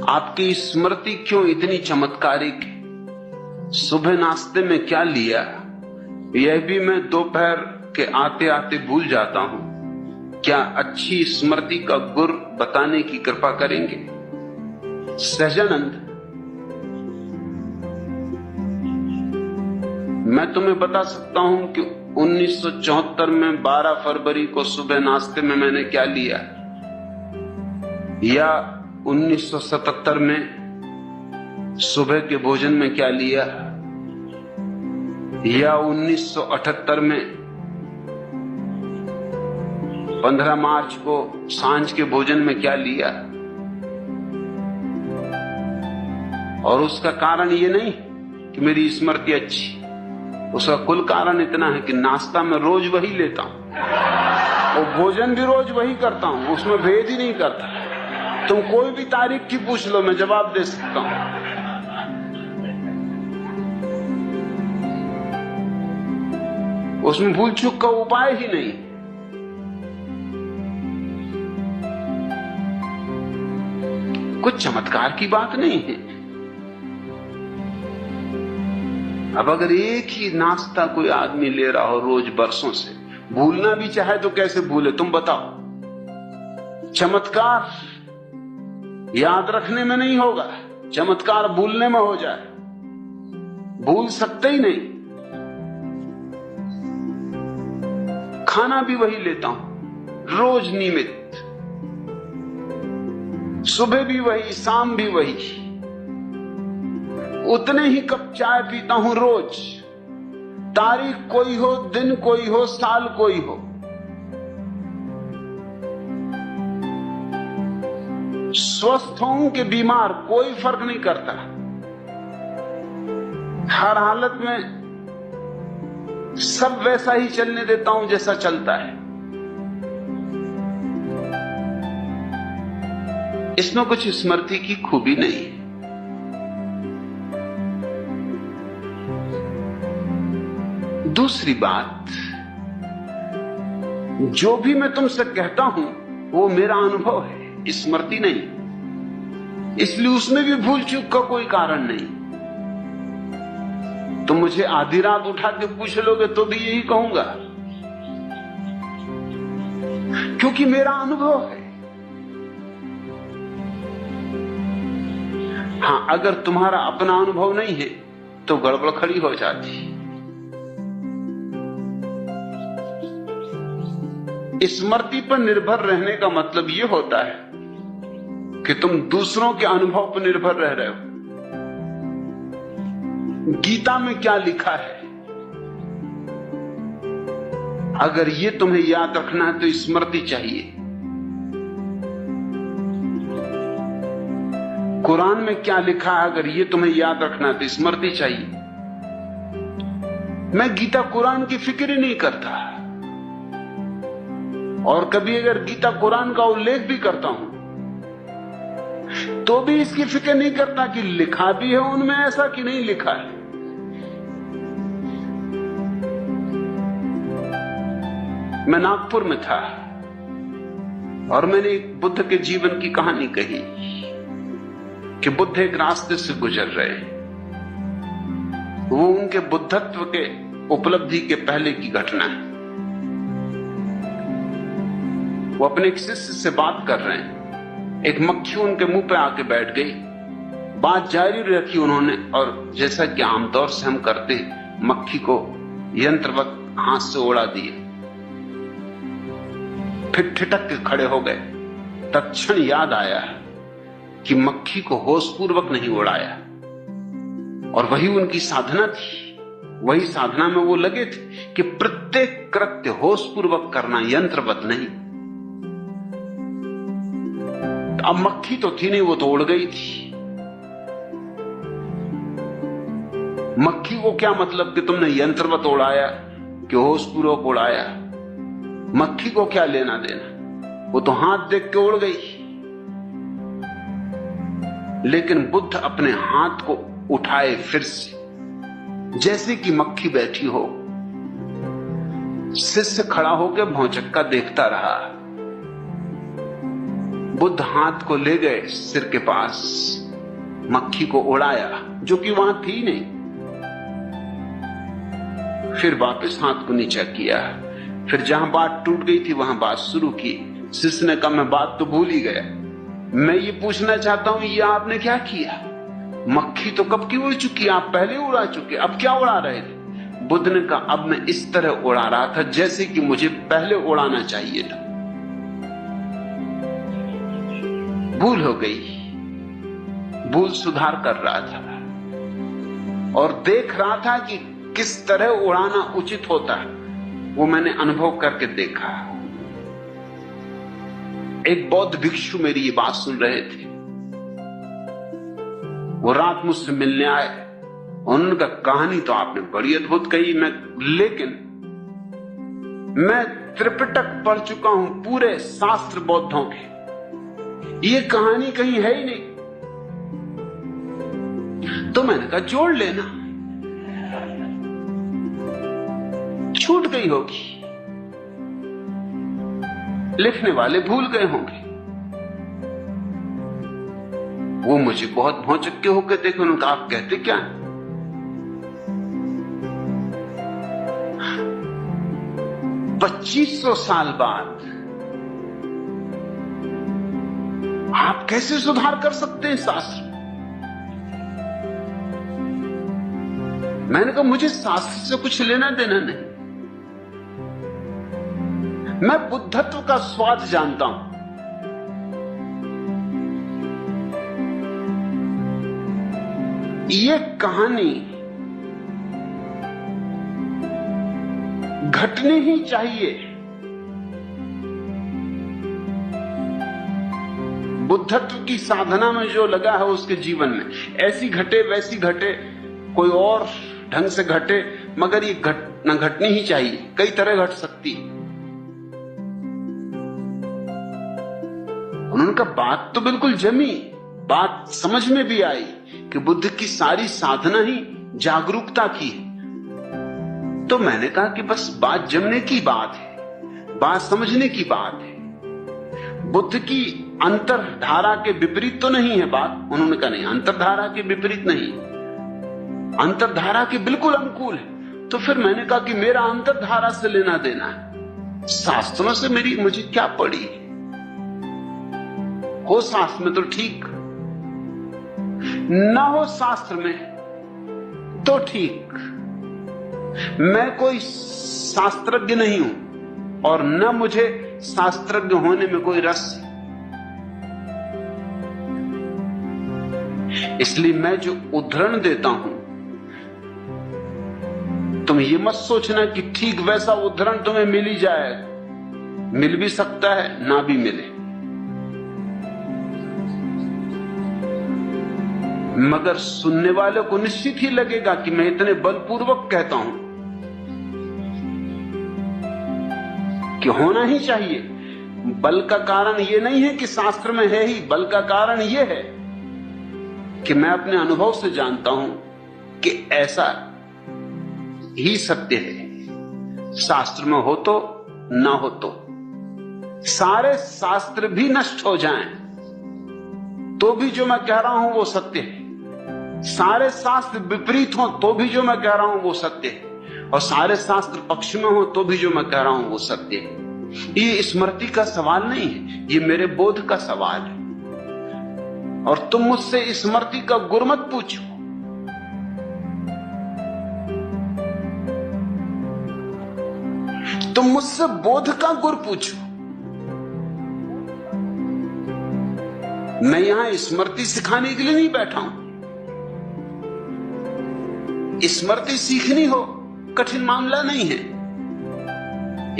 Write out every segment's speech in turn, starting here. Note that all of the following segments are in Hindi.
आपकी स्मृति क्यों इतनी चमत्कारिक है? सुबह नाश्ते में क्या लिया, यह भी मैं दोपहर के आते आते भूल जाता हूं। क्या अच्छी स्मृति का गुर बताने की कृपा करेंगे? सहजानंद, मैं तुम्हें बता सकता हूं कि 1974 में 12 फरवरी को सुबह नाश्ते में मैंने क्या लिया, या 1977 में सुबह के भोजन में क्या लिया, या 1978 में 15 मार्च को सांझ के भोजन में क्या लिया। और उसका कारण ये नहीं कि मेरी स्मृति अच्छी, उसका कुल कारण इतना है कि नाश्ता मैं रोज वही लेता हूं और भोजन भी रोज वही करता हूं, उसमें भेद ही नहीं करता। तुम कोई भी तारीख की पूछ लो, मैं जवाब दे सकता हूं। उसमें भूल चूक का उपाय ही नहीं। कुछ चमत्कार की बात नहीं है। अब अगर एक ही नाश्ता कोई आदमी ले रहा हो रोज बरसों से, भूलना भी चाहे तो कैसे भूले, तुम बताओ। चमत्कार याद रखने में नहीं होगा, चमत्कार भूलने में हो जाए। भूल सकते ही नहीं। खाना भी वही लेता हूं रोज नियमित, सुबह भी वही, शाम भी वही, उतने ही कप चाय पीता हूं रोज। तारीख कोई हो, दिन कोई हो, साल कोई हो। स्वस्थ हों कि बीमार, कोई फर्क नहीं करता। हर हालत में सब वैसा ही चलने देता हूं जैसा चलता है। इसमें कुछ स्मृति की खूबी नहीं है। दूसरी बात, जो भी मैं तुमसे कहता हूं वो मेरा अनुभव है, स्मृति नहीं। इसलिए उसमें भी भूल चूक का कोई कारण नहीं। तुम मुझे आधी रात उठा के पूछ लोगे तो भी यही कहूंगा, क्योंकि मेरा अनुभव है। हां, अगर तुम्हारा अपना अनुभव नहीं है तो गड़बड़ खड़ी हो जाती। स्मृति पर निर्भर रहने का मतलब यह होता है कि तुम दूसरों के अनुभव पर निर्भर रह रहे हो। गीता में क्या लिखा है, अगर ये तुम्हें याद रखना है तो स्मृति चाहिए। कुरान में क्या लिखा है, अगर ये तुम्हें याद रखना है तो स्मृति चाहिए। मैं गीता कुरान की फिक्र ही नहीं करता, और कभी अगर गीता कुरान का उल्लेख भी करता हूं तो भी इसकी फिक्र नहीं करता कि लिखा भी है उनमें ऐसा कि नहीं लिखा है। मैं नागपुर में था और मैंने एक बुद्ध के जीवन की कहानी कही कि बुद्ध एक रास्ते से गुजर रहे। वो उनके बुद्धत्व के उपलब्धि के पहले की घटना है। वो अपने एक शिष्य से बात कर रहे हैं, एक मक्खी उनके मुंह पे आके बैठ गई। बात जारी रखी उन्होंने, और जैसा कि आमतौर से हम करते, मक्खी को यंत्रवत हाथ से उड़ा दिया। फिर ठिठक के खड़े हो गए। तत्क्षण याद आया कि मक्खी को होशपूर्वक नहीं उड़ाया, और वही उनकी साधना थी। वही साधना में वो लगे थे कि प्रत्येक कृत्य होशपूर्वक करना, यंत्रवत नहीं। अब मक्खी तो थी नहीं, वो तो उड़ गई थी। मक्खी को क्या मतलब कि तुमने यंत्रवत उड़ाया कि होशपूर्वक उड़ाया? मक्खी को क्या लेना देना, वो तो हाथ देख के उड़ गई। लेकिन बुद्ध अपने हाथ को उठाए फिर से, जैसे कि मक्खी बैठी हो। शिष्य खड़ा होकर भौचक्का देखता रहा। बुद्ध हाथ को ले गए सिर के पास, मक्खी को उड़ाया जो कि वहां थी नहीं। फिर वापस हाथ को नीचा किया, फिर जहां बात टूट गई थी वहां बात शुरू की। शिष्य ने कहा मैं बात तो भूल ही गया, मैं ये पूछना चाहता हूं ये आपने क्या किया? मक्खी तो कब की उड़ चुकी, आप पहले उड़ा चुके, अब क्या उड़ा रहे थे? बुद्ध ने कहा अब मैं इस तरह उड़ा रहा था जैसे कि मुझे पहले उड़ाना चाहिए था। भूल हो गई, भूल सुधार कर रहा था और देख रहा था कि किस तरह उड़ाना उचित होता है, वो मैंने अनुभव करके देखा। एक बौद्ध भिक्षु मेरी ये बात सुन रहे थे, वो रात मुझसे मिलने आए। उन्होंने कहा कहानी तो आपने बड़ी अद्भुत कही, लेकिन मैं त्रिपिटक पढ़ चुका हूं, पूरे शास्त्र बौद्धों के, ये कहानी कहीं है ही नहीं। तो मैंने कहा जोड़ लेना, छूट गई होगी, लिखने वाले भूल गए होंगे। वो मुझे बहुत भौचक्के होकर देखे, उन्होंने कहा आप कहते क्या हैं? 2500 साल बाद आप कैसे सुधार कर सकते हैं शास्त्र? मैंने कहा मुझे शास्त्र से कुछ लेना देना नहीं, मैं बुद्धत्व का स्वाद जानता हूं। ये कहानी घटनी ही चाहिए। बुद्धत्व की साधना में जो लगा है उसके जीवन में ऐसी घटे वैसी घटे, कोई और ढंग से घटे, मगर ये घटना घटनी ही चाहिए। कई तरह घट सकती। उन्होंने कहा बात तो बिल्कुल जमी, बात समझ में भी आई कि बुद्ध की सारी साधना ही जागरूकता की है। तो मैंने कहा कि बस बात जमने की बात है, बात समझने की बात है। बुद्ध की अंतरधारा के विपरीत तो नहीं है बात। उन्होंने कहा नहीं, अंतरधारा के विपरीत नहीं, अंतरधारा के बिल्कुल अनुकूल है। तो फिर मैंने कहा कि मेरा अंतरधारा से लेना देना है, शास्त्रों से मुझे क्या पड़ी? हो शास्त्र में तो ठीक, ना हो शास्त्र में तो ठीक। मैं कोई शास्त्रज्ञ नहीं हूं और न मुझे शास्त्रज्ञ होने में कोई रस है। इसलिए मैं जो उदाहरण देता हूं, तुम ये मत सोचना कि ठीक वैसा उदाहरण तुम्हें मिल ही जाएगा। मिल भी सकता है, ना भी मिले, मगर सुनने वाले को निश्चित ही लगेगा कि मैं इतने बलपूर्वक कहता हूं कि होना ही चाहिए। बल का कारण यह नहीं है कि शास्त्र में है ही, बल का कारण यह है कि मैं अपने अनुभव से जानता हूं कि ऐसा ही सत्य है। शास्त्र में हो तो ना हो तो, सारे शास्त्र भी नष्ट हो जाएं तो भी जो मैं कह रहा हूं वो सत्य है। सारे शास्त्र विपरीत हो तो भी जो मैं कह रहा हूं वो सत्य है, और सारे शास्त्र पक्ष में हो तो भी जो मैं कह रहा हूं वो सत्य है। ये स्मृति का सवाल नहीं है, ये मेरे बोध का सवाल है। और तुम मुझसे स्मृति का गुर मत पूछो, तुम मुझसे बोध का गुर पूछो। मैं यहां स्मृति सिखाने के लिए नहीं बैठा हूं। स्मृति सीखनी हो कठिन मामला नहीं है,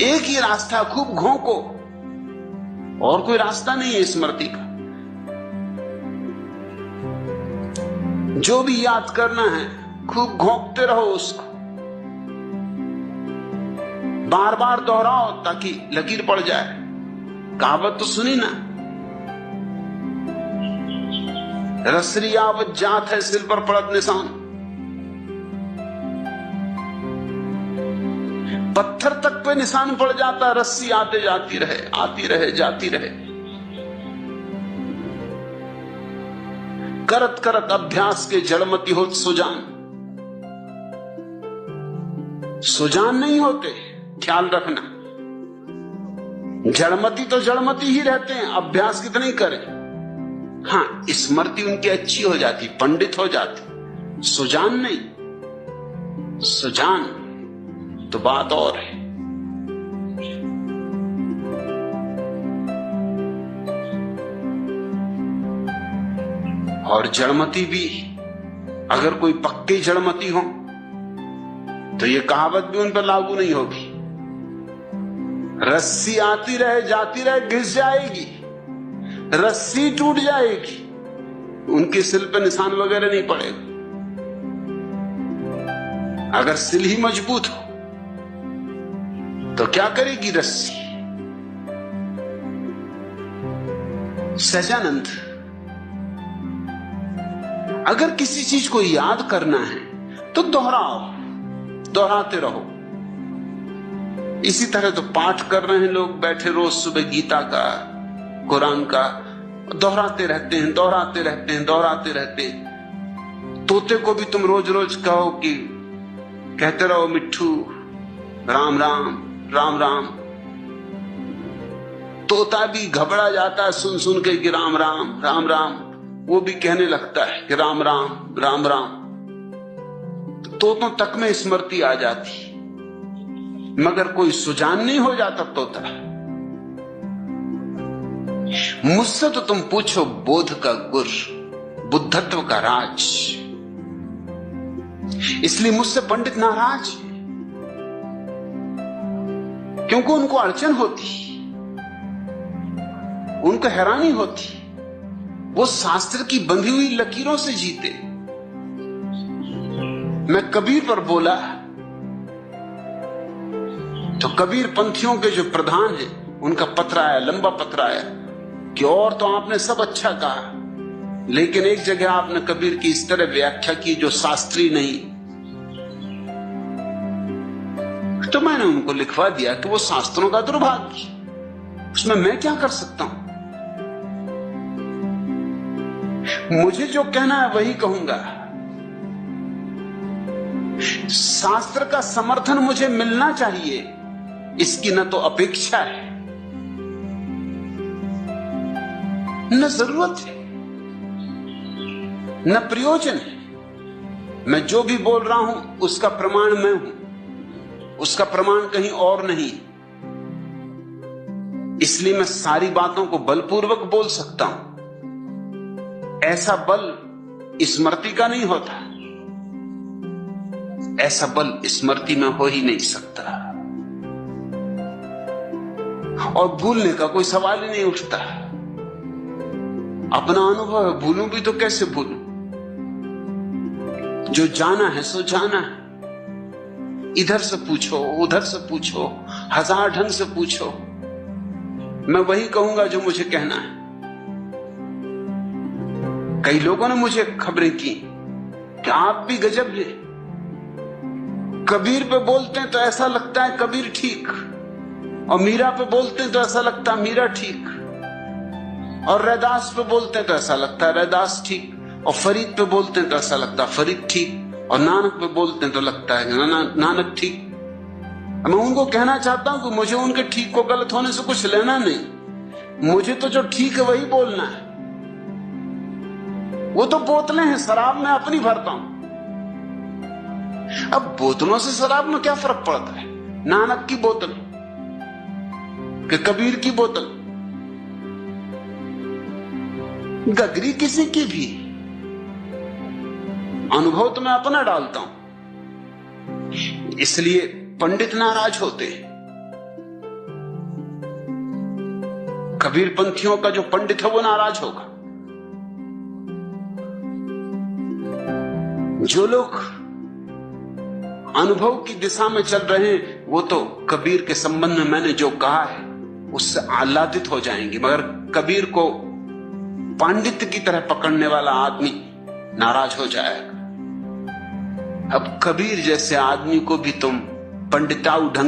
एक ही रास्ता, खूब घोंको, और कोई रास्ता नहीं है स्मृति का। जो भी याद करना है खूब घोंकते रहो उसको, बार बार दोहराओ ताकि लकीर पड़ जाए। कहावत तो सुनी ना, रसरी आवत जात है सिर पर पड़त निशान। पत्थर तक पे निशान पड़ जाता, रस्सी आते जाती रहे, आती रहे, जाती रहे। करत करत अभ्यास के जड़मती होत सुजान। सुजान नहीं होते, ख्याल रखना। जड़मती तो जड़मती ही रहते हैं, अभ्यास कितना ही करें। हाँ, स्मृति उनकी अच्छी हो जाती, पंडित हो जाती, सुजान नहीं। सुजान तो बात और है। और जड़मती भी, अगर कोई पक्के जड़मती हो तो ये कहावत भी उन पर लागू नहीं होगी। रस्सी आती रहे जाती रहे, घिस जाएगी, रस्सी टूट जाएगी, उनके सिल पे निशान वगैरह नहीं पड़ेगा। अगर सिल ही मजबूत हो तो क्या करेगी रस्सी। सहजानंद, अगर किसी चीज को याद करना है तो दोहराओ, दोहराते रहो। इसी तरह तो पाठ कर रहे हैं लोग बैठे रोज सुबह गीता का, कुरान का, दोहराते रहते हैं, दोहराते रहते हैं, दोहराते रहते हैं। तोते को भी तुम रोज रोज कहो कि कहते रहो मिट्ठू राम राम राम राम, तोता भी घबरा जाता है सुन सुन के कि राम राम राम राम, वो भी कहने लगता है कि राम राम राम राम। तोतों तक में स्मृति आ जाती, मगर कोई सुजान नहीं हो जाता तोता। मुझसे तो तुम पूछो बोध का गुर, बुद्धत्व का राज, इसलिए मुझसे पंडित नाराज, क्योंकि उनको अड़चन होती, उनको हैरानी होती। वो शास्त्र की बंधी हुई लकीरों से जीते। मैं कबीर पर बोला तो कबीर पंथियों के जो प्रधान हैं उनका पत्र आया, लंबा पत्र आया कि और तो आपने सब अच्छा कहा, लेकिन एक जगह आपने कबीर की इस तरह व्याख्या की जो शास्त्रीय नहीं। तो मैंने उनको लिखवा दिया कि वो शास्त्रों का दुर्भाग्य, उसमें मैं क्या कर सकता हूं। मुझे जो कहना है वही कहूंगा। शास्त्र का समर्थन मुझे मिलना चाहिए, इसकी न तो अपेक्षा है न जरूरत है न प्रयोजन है। मैं जो भी बोल रहा हूं उसका प्रमाण मैं हूं, उसका प्रमाण कहीं और नहीं। इसलिए मैं सारी बातों को बलपूर्वक बोल सकता हूं। ऐसा बल स्मृति का नहीं होता, ऐसा बल स्मृति में हो ही नहीं सकता, और भूलने का कोई सवाल ही नहीं उठता। अपना अनुभव है, भूलूं भी तो कैसे भूलूं। जो जाना है सो जाना है। इधर से पूछो, उधर से पूछो, हजार ढंग से पूछो, मैं वही कहूंगा जो मुझे कहना है। कई लोगों ने मुझे खबरें की कि आप भी गजब है, कबीर पे बोलते हैं तो ऐसा लगता है कबीर ठीक, और मीरा पे बोलते हैं तो ऐसा लगता है मीरा ठीक, और रैदास पे बोलते हैं तो ऐसा लगता है रैदास ठीक, और फरीद पे बोलते हैं तो ऐसा लगता है फरीद ठीक, और नानक पे बोलते हैं तो लगता है नानक ठीक। मैं उनको कहना चाहता हूं कि मुझे उनके ठीक को गलत होने से कुछ लेना नहीं, मुझे तो जो ठीक है वही बोलना है। वो तो बोतलें हैं, शराब मैं अपनी भरता हूं। अब बोतलों से शराब में क्या फर्क पड़ता है। नानक की बोतल कि कबीर की बोतल, गगरी किसी की भी, अनुभव तो मैं अपना डालता हूं। इसलिए पंडित नाराज होते। कबीर पंथियों का जो पंडित है वो नाराज होगा। जो लोग अनुभव की दिशा में चल रहे हैं वो तो कबीर के संबंध में मैंने जो कहा है उससे आह्लादित हो जाएंगे, मगर कबीर को पांडित्य की तरह पकड़ने वाला आदमी नाराज हो जाएगा। अब कबीर जैसे आदमी को भी तुम पंडिताऊ ढंग